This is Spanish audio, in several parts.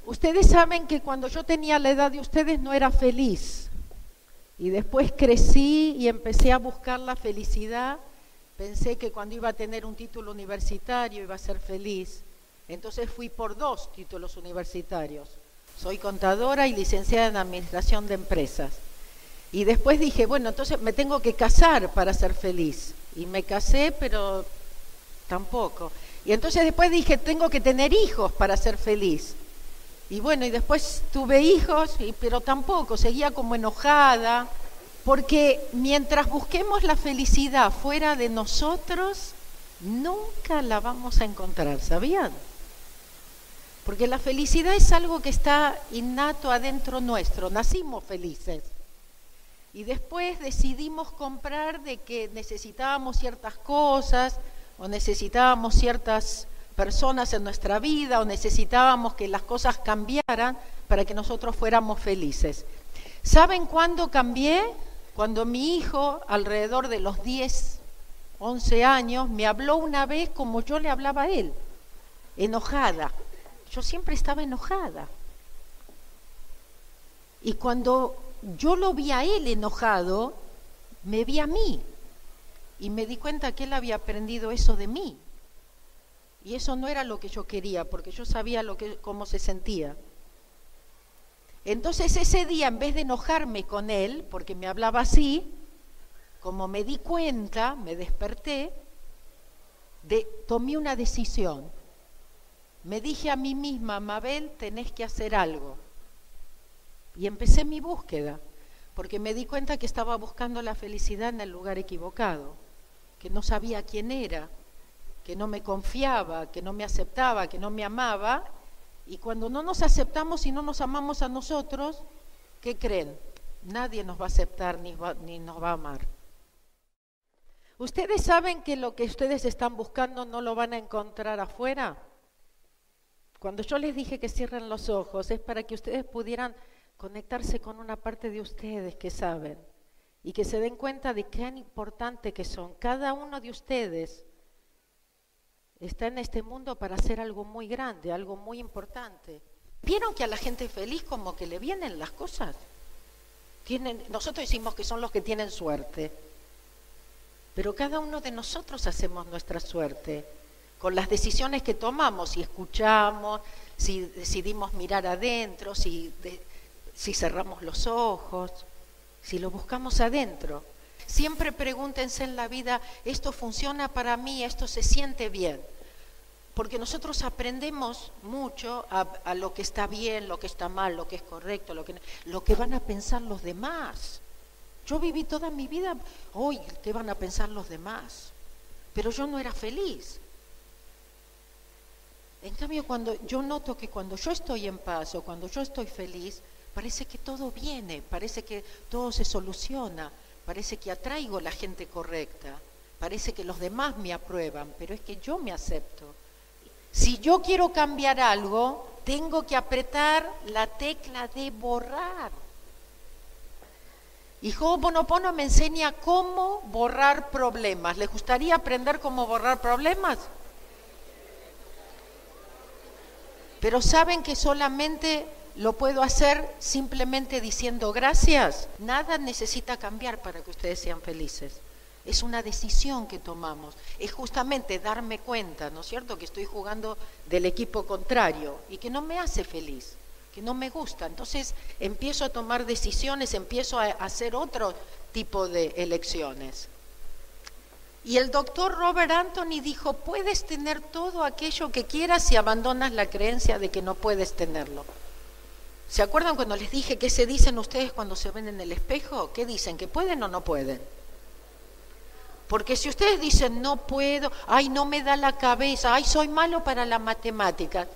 Ustedes saben que cuando yo tenía la edad de ustedes no era feliz. Y después crecí y empecé a buscar la felicidad. Pensé que cuando iba a tener un título universitario iba a ser feliz. Entonces fui por 2 títulos universitarios. Soy contadora y licenciada en Administración de Empresas. Y después dije, bueno, entonces me tengo que casar para ser feliz. Y me casé, pero tampoco. Y entonces después dije, tengo que tener hijos para ser feliz. Y bueno, y después tuve hijos, pero tampoco, seguía como enojada. Porque mientras busquemos la felicidad fuera de nosotros, nunca la vamos a encontrar, ¿sabían? Porque la felicidad es algo que está innato adentro nuestro, nacimos felices. Y después decidimos comprar de que necesitábamos ciertas cosas, o necesitábamos ciertas personas en nuestra vida, o necesitábamos que las cosas cambiaran para que nosotros fuéramos felices. ¿Saben cuándo cambié? Cuando mi hijo, alrededor de los 10, 11 años, me habló una vez como yo le hablaba a él, enojada. Yo siempre estaba enojada. Y cuando yo lo vi a él enojado, me vi a mí. Y me di cuenta que él había aprendido eso de mí. Y eso no era lo que yo quería, porque yo sabía cómo se sentía. Entonces ese día, en vez de enojarme con él, porque me hablaba así, como me di cuenta, me desperté, tomé una decisión. Me dije a mí misma, Mabel, tenés que hacer algo. Y empecé mi búsqueda, porque me di cuenta que estaba buscando la felicidad en el lugar equivocado, que no sabía quién era, que no me confiaba, que no me aceptaba, que no me amaba. Y cuando no nos aceptamos y no nos amamos a nosotros, ¿qué creen? Nadie nos va a aceptar ni nos va a amar. ¿Ustedes saben que lo que ustedes están buscando no lo van a encontrar afuera? Cuando yo les dije que cierren los ojos, es para que ustedes pudieran conectarse con una parte de ustedes que saben y que se den cuenta de qué importante que son. Cada uno de ustedes está en este mundo para hacer algo muy grande, algo muy importante. ¿Vieron que a la gente feliz como que le vienen las cosas? Nosotros decimos que son los que tienen suerte, pero cada uno de nosotros hacemos nuestra suerte con las decisiones que tomamos, si escuchamos, si decidimos mirar adentro, si cerramos los ojos, si lo buscamos adentro. Siempre pregúntense en la vida, ¿esto funciona para mí? ¿Esto se siente bien? Porque nosotros aprendemos mucho a lo que está bien, lo que está mal, lo que es correcto, lo que van a pensar los demás. Yo viví toda mi vida, hoy, ¿qué van a pensar los demás? Pero yo no era feliz. En cambio, cuando yo noto que cuando yo estoy en paz o cuando yo estoy feliz, parece que todo viene, parece que todo se soluciona. Parece que atraigo la gente correcta, parece que los demás me aprueban, pero es que yo me acepto. Si yo quiero cambiar algo, tengo que apretar la tecla de borrar. Y Ho'oponopono me enseña cómo borrar problemas. ¿Les gustaría aprender cómo borrar problemas? Pero ¿saben que solamente lo puedo hacer simplemente diciendo gracias? Nada necesita cambiar para que ustedes sean felices. Es una decisión que tomamos. Es justamente darme cuenta, ¿no es cierto?, que estoy jugando del equipo contrario y que no me hace feliz, que no me gusta. Entonces empiezo a tomar decisiones, empiezo a hacer otro tipo de elecciones. Y el doctor Robert Anthony dijo, puedes tener todo aquello que quieras si abandonas la creencia de que no puedes tenerlo. ¿Se acuerdan cuando les dije qué se dicen ustedes cuando se ven en el espejo? ¿Qué dicen? ¿Que pueden o no pueden? Porque si ustedes dicen no puedo, ay, no me da la cabeza, ay, soy malo para la matemática,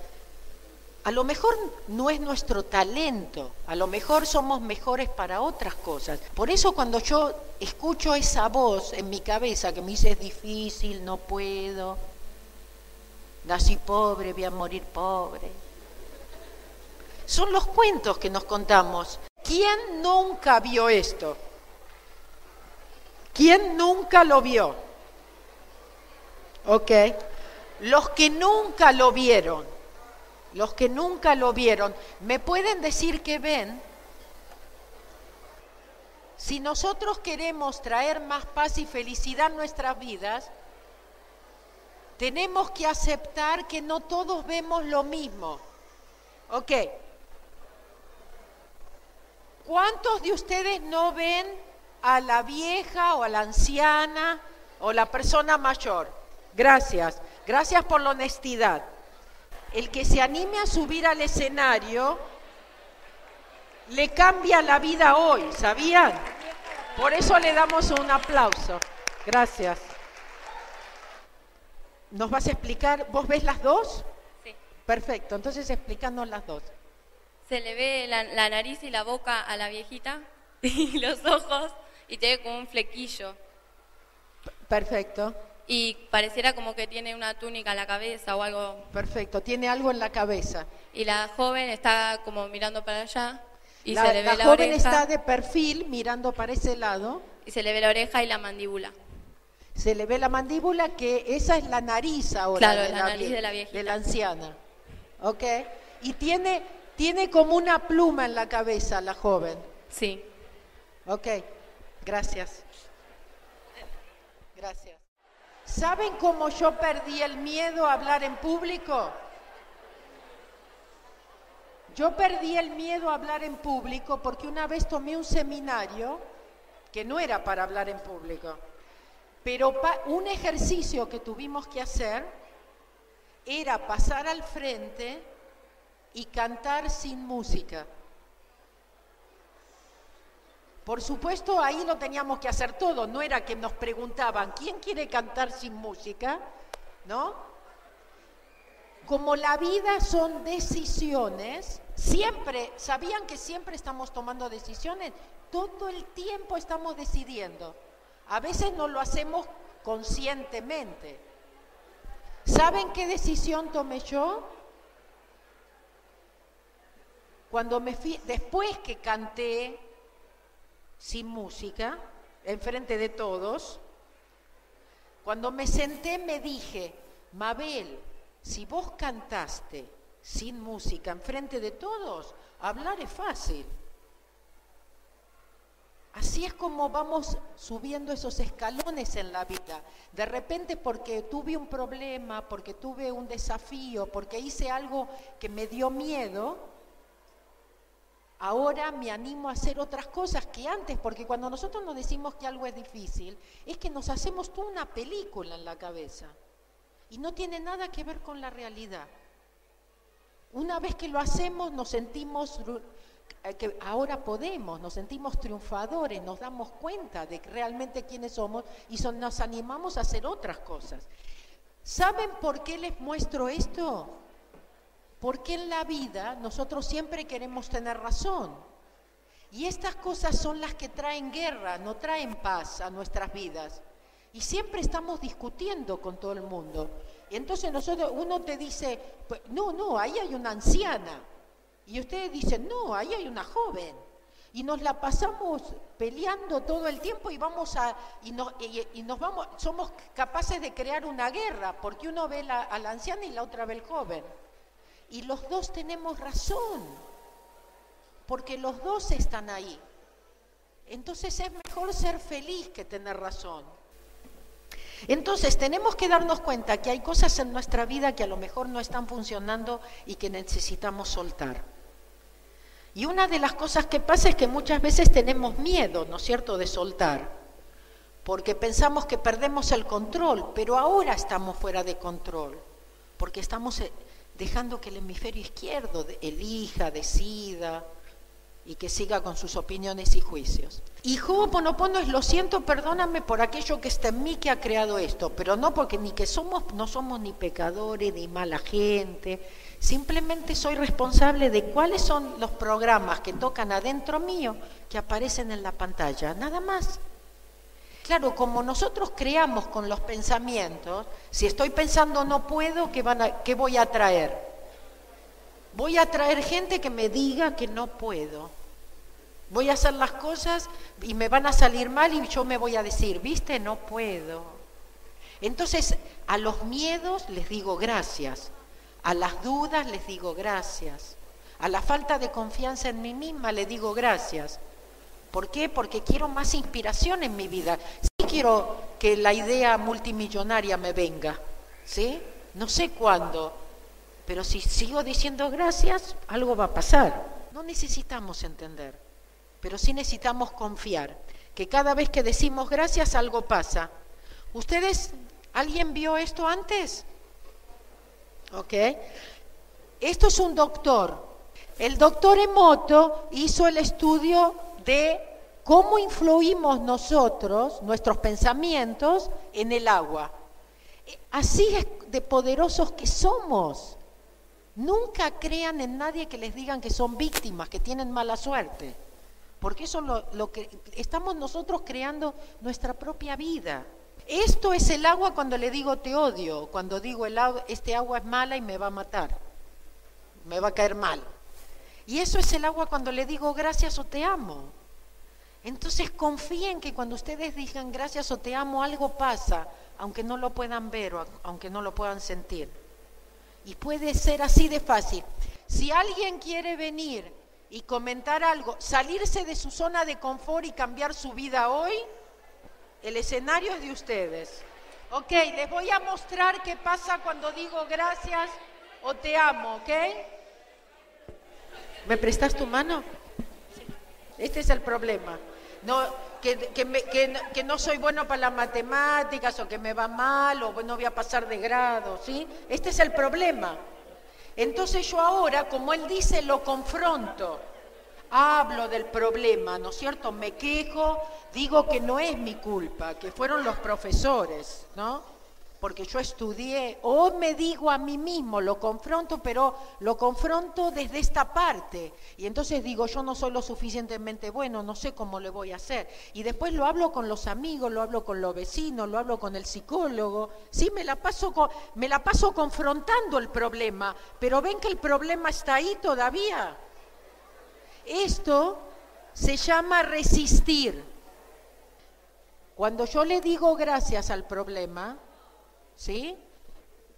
a lo mejor no es nuestro talento, a lo mejor somos mejores para otras cosas. Por eso cuando yo escucho esa voz en mi cabeza que me dice es difícil, no puedo, nací pobre, voy a morir pobre. Son los cuentos que nos contamos. ¿Quién nunca vio esto? ¿Quién nunca lo vio? Ok. Los que nunca lo vieron, Los que nunca lo vieron, ¿me pueden decir qué ven? Si nosotros queremos traer más paz y felicidad a nuestras vidas, tenemos que aceptar que no todos vemos lo mismo. Ok. ¿Cuántos de ustedes no ven a la vieja o a la anciana o la persona mayor? Gracias. Gracias por la honestidad. El que se anime a subir al escenario le cambia la vida hoy, ¿sabían? Por eso le damos un aplauso. Gracias. ¿Nos vas a explicar? ¿Vos ves las dos? Sí. Perfecto, entonces explícanos las dos. Se le ve la nariz y la boca a la viejita y los ojos y tiene como un flequillo. Perfecto. Y pareciera como que tiene una túnica en la cabeza o algo. Perfecto, tiene algo en la cabeza. Y la joven está como mirando para allá y se le ve La la joven oreja. está de perfil mirando para ese lado. Y se le ve la oreja y la mandíbula. Se le ve la mandíbula, que esa es la nariz ahora. Claro, de la nariz de la viejita. De la anciana. ¿Ok? Y tiene como una pluma en la cabeza la joven. Sí. Ok, gracias. Gracias. ¿Saben cómo yo perdí el miedo a hablar en público? Yo perdí el miedo a hablar en público porque una vez tomé un seminario que no era para hablar en público, pero un ejercicio que tuvimos que hacer era pasar al frente y cantar sin música. Por supuesto, ahí lo teníamos que hacer todo, no era que nos preguntaban, ¿quién quiere cantar sin música? ¿No? Como la vida son decisiones, ¿sabían que siempre estamos tomando decisiones? Todo el tiempo estamos decidiendo. A veces no lo hacemos conscientemente. ¿Saben qué decisión tomé yo? Cuando después que canté sin música, enfrente de todos, cuando me senté me dije, Mabel, si vos cantaste sin música enfrente de todos, hablar es fácil. Así es como vamos subiendo esos escalones en la vida. De repente porque tuve un problema, porque tuve un desafío, porque hice algo que me dio miedo, ahora me animo a hacer otras cosas que antes, porque cuando nosotros nos decimos que algo es difícil, es que nos hacemos toda una película en la cabeza y no tiene nada que ver con la realidad. Una vez que lo hacemos nos sentimos que ahora podemos, nos sentimos triunfadores, nos damos cuenta de realmente quiénes somos y nos animamos a hacer otras cosas. ¿Saben por qué les muestro esto? Porque en la vida nosotros siempre queremos tener razón. Y estas cosas son las que traen guerra, no traen paz a nuestras vidas. Y siempre estamos discutiendo con todo el mundo. Y entonces uno te dice, pues, no, ahí hay una anciana. Y ustedes dicen, no, ahí hay una joven. Y nos la pasamos peleando todo el tiempo y somos capaces de crear una guerra, porque uno ve a la anciana y la otra ve al joven. Y los dos tenemos razón, porque los dos están ahí. Entonces es mejor ser feliz que tener razón. Entonces tenemos que darnos cuenta que hay cosas en nuestra vida que a lo mejor no están funcionando y que necesitamos soltar. Y una de las cosas que pasa es que muchas veces tenemos miedo, ¿no es cierto?, de soltar, porque pensamos que perdemos el control, pero ahora estamos fuera de control, porque estamos dejando que el hemisferio izquierdo elija, decida y que siga con sus opiniones y juicios. Y Ho'oponopono es, lo siento, perdóname por aquello que está en mí que ha creado esto, pero no porque no somos ni pecadores ni mala gente, simplemente soy responsable de cuáles son los programas que tocan adentro mío que aparecen en la pantalla, nada más. Claro, como nosotros creamos con los pensamientos, si estoy pensando no puedo, ¿qué voy a traer? Voy a traer gente que me diga que no puedo. Voy a hacer las cosas y me van a salir mal y yo me voy a decir, ¿viste? No puedo. Entonces, a los miedos les digo gracias. A las dudas les digo gracias. A la falta de confianza en mí misma le digo gracias. ¿Por qué? Porque quiero más inspiración en mi vida. Sí quiero que la idea multimillonaria me venga, ¿sí? No sé cuándo, pero si sigo diciendo gracias, algo va a pasar. No necesitamos entender, pero sí necesitamos confiar, que cada vez que decimos gracias, algo pasa. ¿Ustedes, alguien vio esto antes? ¿Ok? Esto es un doctor. El doctor Emoto hizo el estudio de cómo influimos nosotros, nuestros pensamientos, en el agua. Así es de poderosos que somos. Nunca crean en nadie que les digan que son víctimas, que tienen mala suerte, porque eso es lo que estamos nosotros creando nuestra propia vida. Esto es el agua cuando le digo te odio, cuando digo este agua es mala y me va a matar, me va a caer mal. Y eso es el agua cuando le digo gracias o te amo. Entonces confíen que cuando ustedes digan gracias o te amo, algo pasa, aunque no lo puedan ver o aunque no lo puedan sentir. Y puede ser así de fácil. Si alguien quiere venir y comentar algo, salirse de su zona de confort y cambiar su vida hoy, el escenario es de ustedes. Ok, les voy a mostrar qué pasa cuando digo gracias o te amo, ¿ok? ¿Me prestas tu mano? Este es el problema. No, que no soy bueno para las matemáticas o que me va mal o no voy a pasar de grado, ¿sí? Este es el problema. Entonces yo ahora, como él dice, lo confronto. Hablo del problema, ¿no es cierto? Me quejo, digo que no es mi culpa, que fueron los profesores, ¿no? Porque yo estudié, o me digo a mí mismo, lo confronto, pero lo confronto desde esta parte. Y entonces digo, yo no soy lo suficientemente bueno, no sé cómo le voy a hacer. Y después lo hablo con los amigos, lo hablo con los vecinos, lo hablo con el psicólogo. Sí, me la paso confrontando el problema, pero ven que el problema está ahí todavía. Esto se llama resistir. Cuando yo le digo gracias al problema, ¿sí?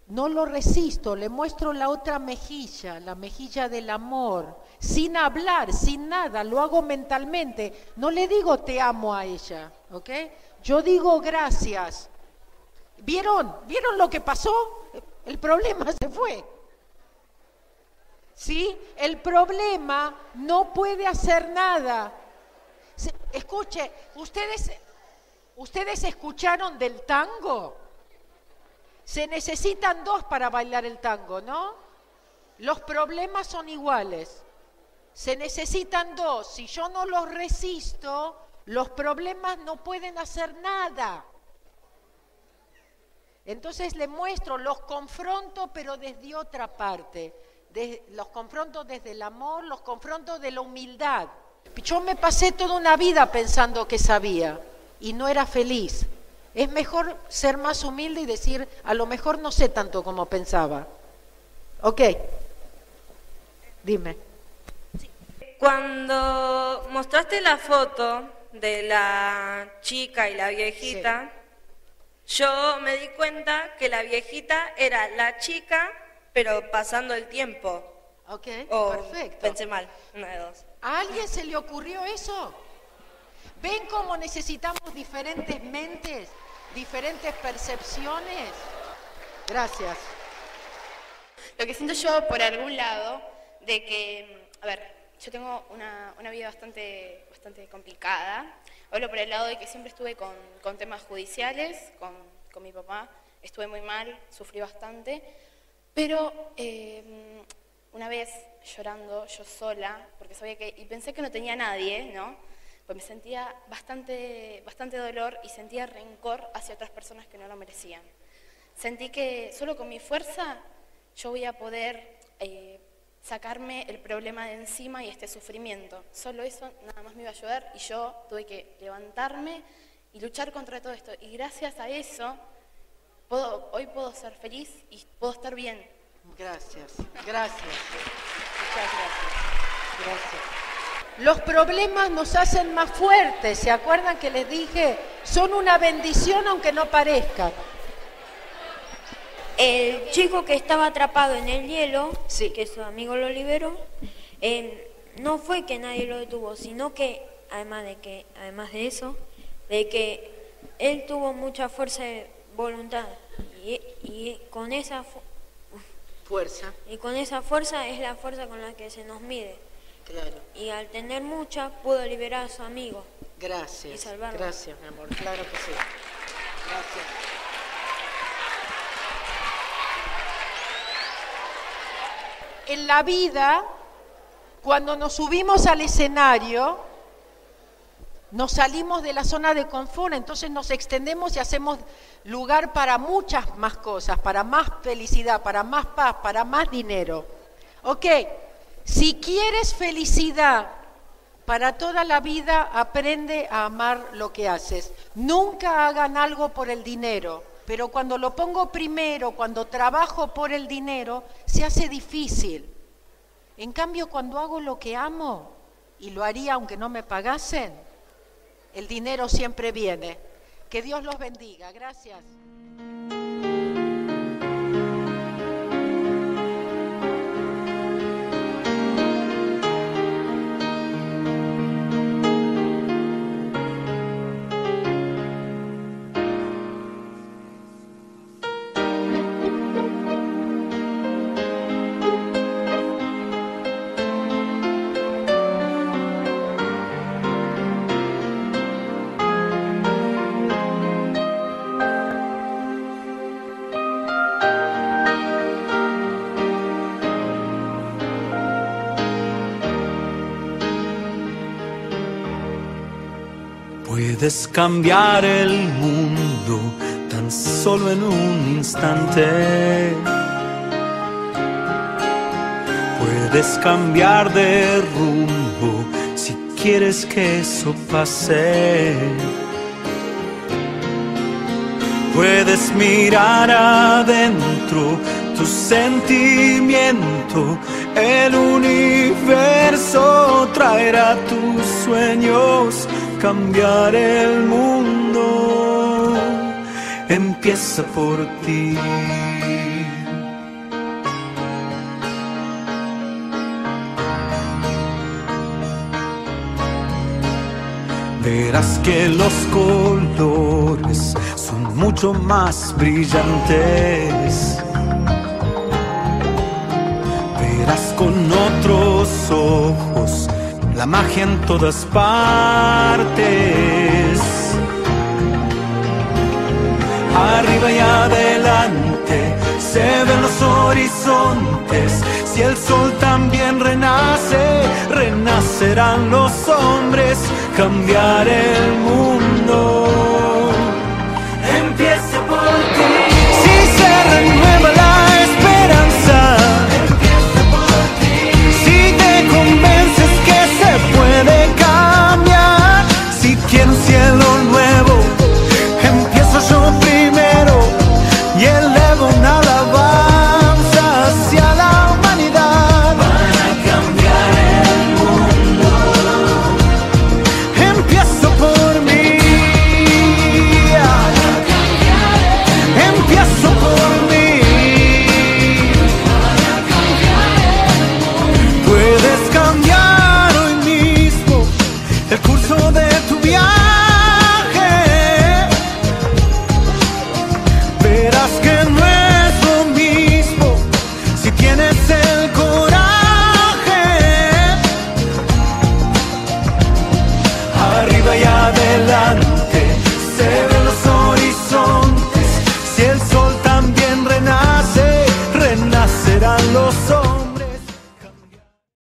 No lo resisto, le muestro la otra mejilla, la mejilla del amor, sin hablar, sin nada, lo hago mentalmente. No le digo te amo a ella, ¿ok? Yo digo gracias. ¿Vieron lo que pasó? El problema se fue. ¿Sí? El problema no puede hacer nada. Escuche, ¿ustedes escucharon del tango? Se necesitan dos para bailar el tango, ¿no? Los problemas son iguales. Se necesitan dos. Si yo no los resisto, los problemas no pueden hacer nada. Entonces le muestro, los confronto, pero desde otra parte. Los confronto desde el amor, los confronto de la humildad. Yo me pasé toda una vida pensando que sabía y no era feliz. Es mejor ser más humilde y decir, a lo mejor no sé tanto como pensaba. Ok, dime. Sí. Cuando mostraste la foto de la chica y la viejita, sí, yo me di cuenta que la viejita era la chica, pero pasando el tiempo. Ok, perfecto. Pensé mal, una de dos. ¿A alguien se le ocurrió eso? ¿Ven cómo necesitamos diferentes mentes, diferentes percepciones? Gracias. Lo que siento yo, por algún lado, de que, a ver, yo tengo una vida bastante complicada. Hablo por el lado de que siempre estuve con temas judiciales, con mi papá. Estuve muy mal, sufrí bastante. Pero una vez llorando, yo sola, porque sabía y pensé que no tenía nadie, ¿no? Pues me sentía bastante dolor y sentía rencor hacia otras personas que no lo merecían. Sentí que solo con mi fuerza yo voy a poder sacarme el problema de encima y este sufrimiento. Solo eso nada más me iba a ayudar y yo tuve que levantarme y luchar contra todo esto. Y gracias a eso, hoy puedo ser feliz y puedo estar bien. Gracias. Muchas gracias. Los problemas nos hacen más fuertes, ¿se acuerdan que les dije? Son una bendición aunque no parezcan. el chico que estaba atrapado en el hielo, Sí. que su amigo lo liberó, no fue que nadie lo detuvo, sino que además de eso, de que él tuvo mucha fuerza de voluntad y con esa Fuerza, fuerza es la fuerza con la que se nos mide. claro. Y al tener mucha pudo liberar a su amigo. Gracias. Y salvarlo. Gracias, mi amor. Claro que sí. Gracias. En la vida, cuando nos subimos al escenario, nos salimos de la zona de confort, entonces nos extendemos y hacemos lugar para muchas más cosas, para más felicidad, para más paz, para más dinero. Ok, si quieres felicidad para toda la vida, aprende a amar lo que haces. Nunca hagan algo por el dinero, pero cuando lo pongo primero, cuando trabajo por el dinero, se hace difícil. En cambio, cuando hago lo que amo, y lo haría aunque no me pagasen, el dinero siempre viene. Que Dios los bendiga. Gracias. Puedes cambiar el mundo tan solo en un instante. Puedes cambiar de rumbo si quieres que eso pase. Puedes mirar adentro tu sentimiento. El universo traerá tus sueños. Cambiar el mundo empieza por ti. Verás que los colores son mucho más brillantes. Verás con otros ojos la magia en todas partes. Arriba y adelante se ven los horizontes. Si el sol también renace, renacerán los hombres. Cambiar